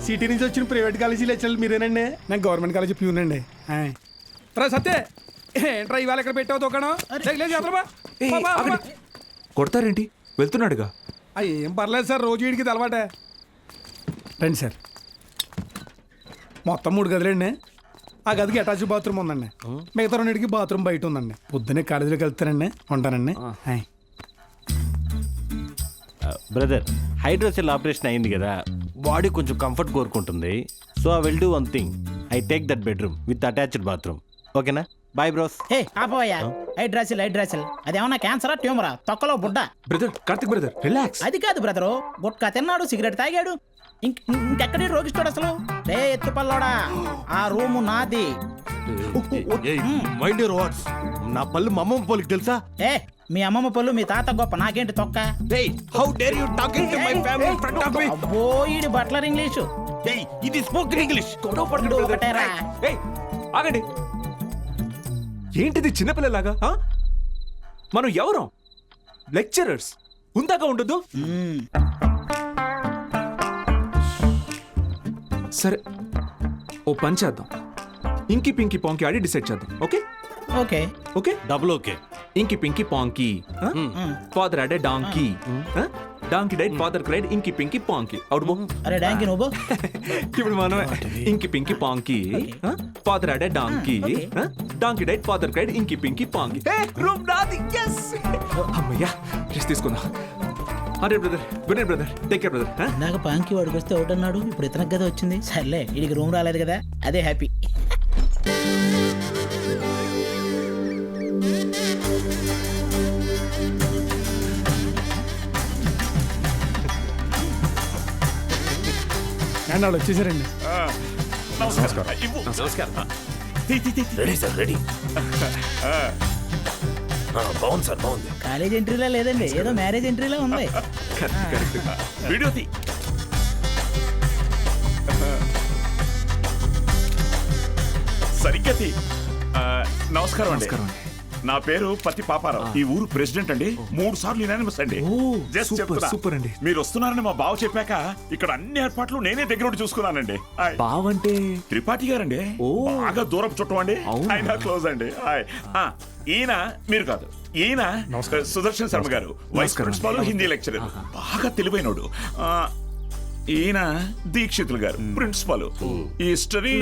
City నుంచి వచ్చిన private college lecturer మీరేనండి? నేను గవర్నమెంట్ కాలేజీ ప్యూన్ అండి. రా సత్తే, ఏంట్రా ఇవాళ ఇక్కడ పెట్టావు దుకాణం? కొడతారేంటి? వెళ్తున్నాడుగా. ఏం పర్లేదు సార్, రోజు వీడికి అలవాటే. రండి సార్. మొత్తం 3 గదులండి. ఆ గదికి అటాచ్ బాత్రూమ్ ఉందండి. మిగతా 2కి బాత్రూమ్ బయట ఉందండి. పొద్దున్నే కాలేజీలోకి వెళ్తానండి. ఉంటానండి. బ్రదర్, హైడ్రోసెల్ ఆపరేషన్ అయింది కదా, బాడీ కొంచెం కంఫర్ట్ కోరుకుంటుంది. So I will do one thing, I take that bedroom with attached bathroom. ఓకేనా? Bye bros. హే ఆపోయా, హైడ్రాసిల్ అదేమన్నా క్యాన్సరా ట్యూమరా తొక్కలో బుడ్డ? Brother, Karthik brother, relax. అది కాదు బ్రదరు, గుట్కా తిన్నాడు, సిగరెట్ తాగాడు, ఇంకెక్కడి రోగిస్తాడు అసలు. రే ఎత్తుపల్లోడా, ఆ రూము నాది. Mind your words. నా పళ్ళు మా అమ్మమ్మ పోలికి తెలుసా? ఏ మీ అమ్మమ్మ పళ్ళు మీ తాత గొప్ప, నాకేంటి తొక్క? How dare you talking to my family in front of me? అబ్బో ఈడి బట్లర్ ఇంగ్లీషు. ఇది స్పోకెన్ ఇంగ్లీష్. గొడవ పడుకుంటూ ఒకటేరా. ఆగండి. ఏంటిది చిన్నపిల్లలాగా? మనం ఎవరం? లెక్చరర్స్. ఉందాక ఉండదు. సరే, ఓ పని చేద్దాం. ఇంకి పింకి పాంకి ఆడి డిసైడ్ చేద్దాం. Okay okay okay, double okay. Inky pinky ponky. Father had a donkey. Donkey died, father cried, inky pinky పాంకి. Out బో. అరే డాంకీ నువ్వు. ఇప్పుడు మనం inky pinky ponky. Father had a donkey. Donkey died, father cried, inky pinky ponky. Room నాది. yes. అమ్మయ్యా, rest తీసుకుందాం. అరే brother, good night brother, take care brother. నాకు పాంకి వాడికి వస్తే ఒకటి అన్నాడు, ఇప్పుడు ఇతనికి కదా వచ్చింది. సర్లే, వీడికి రూమ్ రాలేదు కదా, అదే హ్యాపీ. వాళ్ళు వచ్చేసారండి. Ready sir, ready. బాగుంది సార్, బాగుంది. కాలేజ్ ఎంట్రీలా లేదండి, ఏదో మ్యారేజ్ ఎంట్రీలా ఉంది. వీడియో తీ. సరిగ్గా తీ. నమస్కారం అండి. నా పేరు పత్తి పాపారావు. ఈ ఊరు ప్రెసిడెంట్ అండి. 3 సార్లు యునానిమస్ అండి. జస్ట్ చెప్తున్నా. సూపర్ అండి. మీరు వస్తున్నారని మా బావ చెప్పాక ఇక్కడ అన్ని ఏర్పాట్లు నేనే దగ్గర ఉండి చూసుకున్నానండి. బావంటే త్రిపాఠి గారండి. బాగా దూరపు చుట్టం అండి. ఆయన క్లోజ్ అండి. ఈయన మీరు కాదు, ఈయన సుదర్శన్ శర్మ గారు, వైస్ ప్రిన్సిపాల్, హిందీ లెక్చరర్, బాగా తెలివైనడు. ఈయన దీక్షితులు గారు, ప్రిన్సిపాల్, హిస్టరీ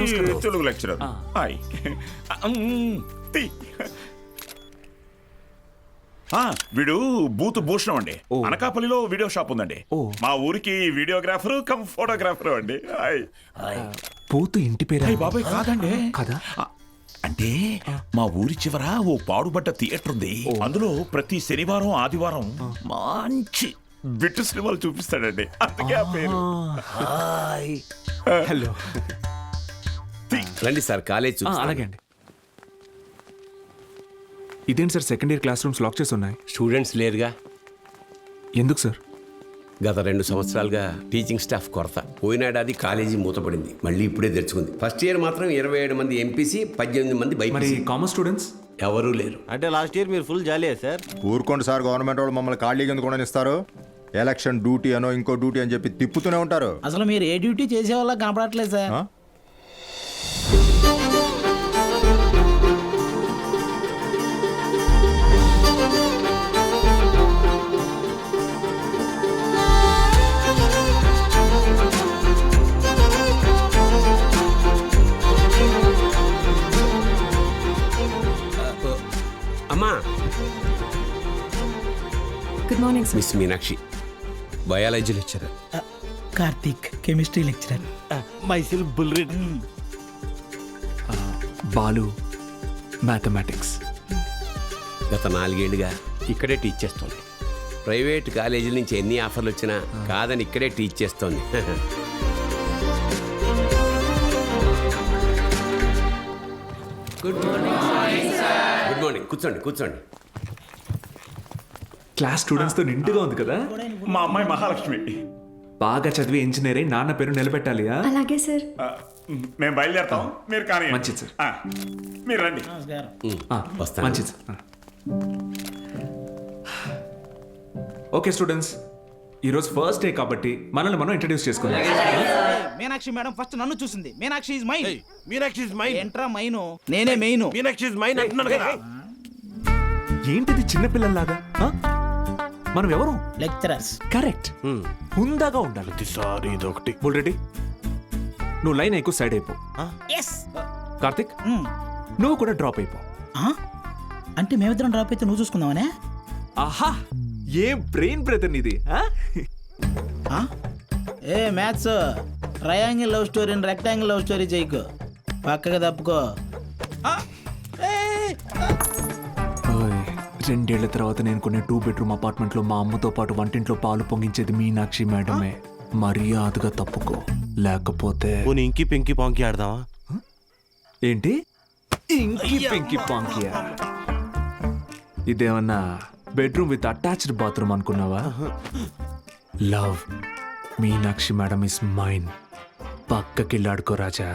తెలుగు లెక్చరర్. వీడు బూత్ భూషణం అండి. అనకాపల్లిలో వీడియో షాప్ ఉందండి. మా ఊరికి వీడియోగ్రాఫర్ కమ్ ఫోటోగ్రాఫర్ అండి. పోతు ఇంటి పేరు? బాబాయ్ కాదండి. కదా, అంటే మా ఊరి చివర ఓ పాడుబడ్డ థియేటర్ ఉంది. అందులో ప్రతి శనివారం ఆదివారం మంచి బిట్టు సినిమాలు చూపిస్తాడండి. అందుకే ఆ పేరు. హలో, రండి సార్, కాలేజ్. అలాగే అండి. ఇదేంటి sir, second year class rooms lock చేసి ఉన్నాయి? స్టూడెంట్స్ లేరుగా. ఎందుకు సార్? గత 2 సంవత్సరాలుగా టీచింగ్ స్టాఫ్ కొరత. పోయినాడాది కాలేజీ మూతపడింది, మళ్ళీ ఇప్పుడే తెరుచుకుంది. ఫస్ట్ ఇయర్ మాత్రం 27 మంది ఎంపీసీ, 18 మంది బైపీసీ. కామర్స్ స్టూడెంట్స్ ఎవరూ లేరు. అంటే లాస్ట్ ఇయర్ మీరు ఫుల్ జాలీయా సార్? ఊరుకోండి సార్, గవర్నమెంట్ వాళ్ళు మమ్మల్ని ఖాళీగా ఎందుకు కూడా ఇస్తారు? ఎలక్షన్ డ్యూటీ అనో ఇంకో డ్యూటీ అని చెప్పి తిప్పుతూనే ఉంటారు. అసలు మీరు ఏ డ్యూటీ చేసే వాళ్ళ కనపడట్లేదు sir. Good morning sir. Miss Meenakshi, biology lecturer. Karthik, chemistry lecturer. Myself బుల్రెడ్. బాలు, మ్యాథమెటిక్స్. గత 4 ఏళ్ళుగా ఇక్కడే టీచ్ చేస్తోంది. ప్రైవేట్ కాలేజీల నుంచి ఎన్ని ఆఫర్లు వచ్చినా కాదని ఇక్కడే టీచ్ చేస్తోంది. Good morning. కూర్చోండి. క్లాస్ స్టూడెంట్స్ తో నిండుగా ఉంది కదా. మా అమ్మాయి మహాలక్ష్మి. బాగా చదివి ఇంజనీర్ అయి నాన్న పేరు నిలబెట్టాలి. అలాగే సార్. మేము బయలుదేరుతాం, మీరు కానీ. మంచిది సార్. మీరు రండి. వస్తాను. మంచిది సార్. ఓకే స్టూడెంట్స్, ఈరోజు ఫస్ట్ డే కాబట్టి మనల్ని మనం ఇంట్రడ్యూస్ చేసుకుందాం. మీనాక్షి మేడం ఫస్ట్ నన్ను చూసింది. Meenakshi is mine. Meenakshi is mine. ఏంట్రా మైను? నేనే మెయిన్. మీనాక్షి ఇస్ మైన్ అంటున్నాను కదా. ఏంటిది చిన్నపిల్లల్లాగా ఆ? మనం ఎవరు? లెక్చరర్స్. కరెక్ట్. హుందాగా ఉండాలి. ప్రతిసారి ఇదొకటి. బుల్రెడ్డి నువ్వు లైన్ ఎక్కువ సైడ్ అయిపో. ఎస్. కార్తిక్ నువ్వు కూడా డ్రాప్ అయిపో. అంటే మేమిద్దరం డ్రాప్ అయితే నువ్వు చూసుకుందామనే? ఆహా ఏ బ్రెయిన్ బ్రదర్ నీది. ఏ మ్యాథ్స్ ట్రయాంగిల్ లవ్ స్టోరీని రెక్టాంగిల్ లవ్ స్టోరీ చేయకు, పక్కగా తప్పుకో. ఓయ్, 2 ఏళ్ల తర్వాత నేను కొనే 2 బెడ్రూమ్ అపార్ట్మెంట్ లో మా అమ్మతో పాటు వంటింట్లో పాలు పొంగించేది మీనాక్షి మేడమే. మర్యాదగా తప్పుకో, లేకపోతే పోనీ ఇంకి పింకి పాంకి ఆడదామా? ఏంటి ఇంకి పింకి పాంకియా? ఇదేమన్నా బెడ్రూమ్ విత్ అటాచ్డ్ బాత్రూమ్ అనుకున్నావా? Love Meenakshi madam is mine. పక్కకిల్లాడుకో రాజా.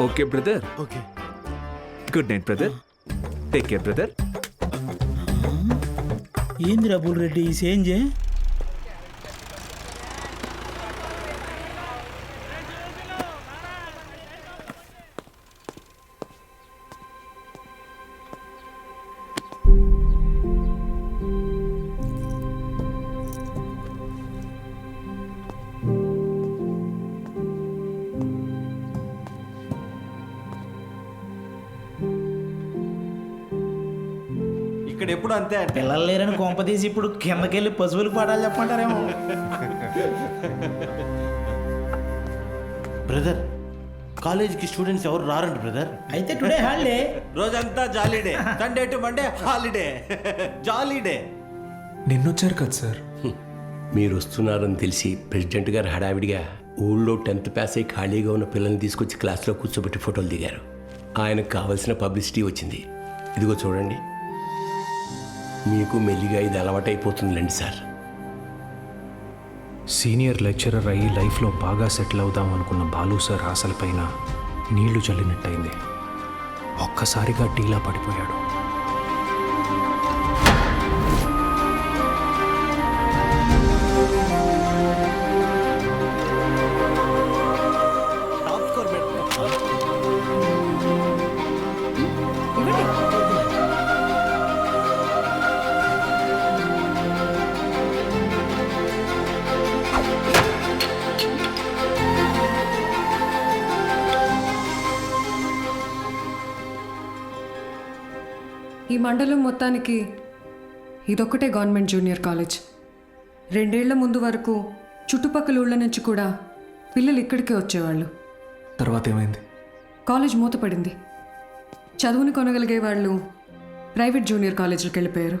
Okay brother. Okay. Good night brother. Take care brother. ఏంది రబుల్ రెడ్డి ఈ సేంజ్? ఇక్కడ ఎప్పుడు అంతే అంటే పిల్లలు లేరని కొంప తీసి ఇప్పుడు కిందకెళ్ళి పశువులకు పాడాలి చెప్పంటారేమో. బ్రదర్ కాలేజీకి స్టూడెంట్స్ ఎవరు రారంట బ్రదర్. అయితే టుడే హాలిడే. రోజంతా jolly day. Sunday to Monday holiday. Jolly day. నిన్నొచ్చారు కదా సార్. మీరు వస్తున్నారని తెలిసి ప్రెసిడెంట్ గారు హడావిడిగా ఊళ్ళో 10th పాస్ అయి ఖాళీగా ఉన్న పిల్లల్ని తీసుకొచ్చి క్లాస్లో కూర్చోబెట్టి ఫోటోలు దిగారు. ఆయనకు కావాల్సిన పబ్లిసిటీ వచ్చింది. ఇదిగో చూడండి, మీకు మెల్లిగా ఇది అలవాటైపోతుందిలేండి సార్. సీనియర్ లెక్చరర్ అయ్యి లైఫ్లో బాగా సెటిల్ అవుదాం అనుకున్న బాలు సార్ ఆశలపైన నీళ్లు చల్లినట్టయింది. ఒక్కసారిగా టీలా పడిపోయాడు. ఈ మండలం మొత్తానికి ఇదొక్కటే గవర్నమెంట్ జూనియర్ కాలేజ్. 2 ఏళ్ల ముందు వరకు చుట్టుపక్కల ఊళ్ళ నుంచి కూడా పిల్లలు ఇక్కడికే వచ్చేవాళ్ళు. తర్వాత ఏమైంది? కాలేజ్ మూతపడింది. చదువుని కొనగలిగే వాళ్ళు ప్రైవేట్ జూనియర్ కాలేజీలకు వెళ్ళిపోయారు.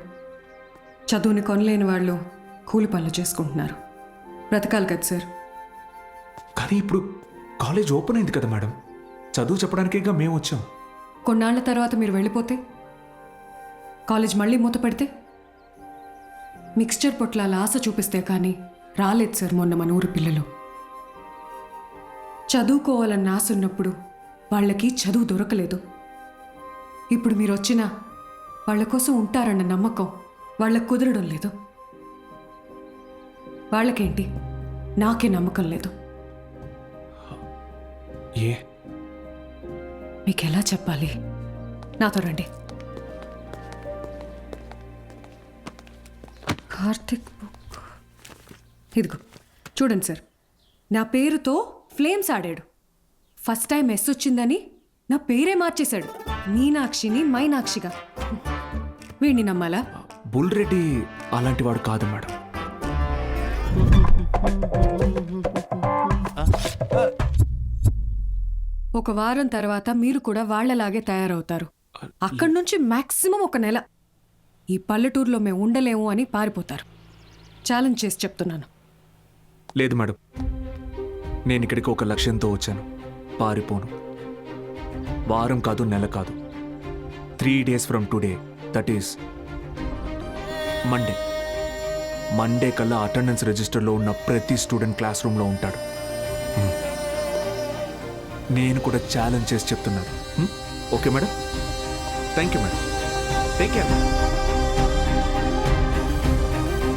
చదువుని కొనలేని వాళ్ళు కూలి పనులు చేసుకుంటున్నారు. బ్రతకాలి కదా సార్. కానీ ఇప్పుడు కాలేజ్ ఓపెన్ అయింది కదా మేడం. చదువు చెప్పడానికేగా మేము వచ్చాం. కొన్నాళ్ల తర్వాత మీరు వెళ్ళిపోతే కాలేజ్ మళ్ళీ మూతపడితే మిక్స్చర్ పొట్లాల ఆశ చూపిస్తే కానీ రాలేదు సార్ మొన్న మన ఊరు పిల్లలు. చదువుకోవాలన్న ఆశ ఉన్నప్పుడు వాళ్ళకి చదువు దొరకలేదు. ఇప్పుడు మీరు వచ్చినా వాళ్ళ కోసం ఉంటారన్న నమ్మకం వాళ్ళకు కుదరడం లేదు. వాళ్ళకేంటి, నాకే నమ్మకం లేదు. ఏ మీకు ఎలా చెప్పాలి? నాతో రండి. కార్తిక్ బుక్ ఇదిగో చూడండి సార్. నా పేరుతో ఫ్లేమ్స్ ఆడాడు. ఫస్ట్ టైం ఎస్ వచ్చిందని నా పేరే మార్చేశాడు. మీనాక్షిని మైనాక్షిగా. వీడిని నమ్మాలా? బుల్రెడ్డి అలాంటి వాడు కాదు మేడం. ఒక వారం తర్వాత మీరు కూడా వాళ్లలాగే తయారవుతారు. అక్కడి నుంచి మాక్సిమం 1 నెల ఈ పల్లెటూరులో మేము ఉండలేము అని పారిపోతారు. ఛాలెంజ్ చేసి చెప్తున్నాను. లేదు మేడం, నేను ఇక్కడికి ఒక లక్ష్యంతో వచ్చాను. పారిపోను. వారం కాదు, నెల కాదు, 3 days from today, that is Monday కల్లా అటెండెన్స్ రిజిస్టర్లో ఉన్న ప్రతి స్టూడెంట్ క్లాస్ రూమ్లో ఉంటాడు. నేను కూడా ఛాలెంజ్ చేసి చెప్తున్నాను. Okay madam? Thank you madam. Take care.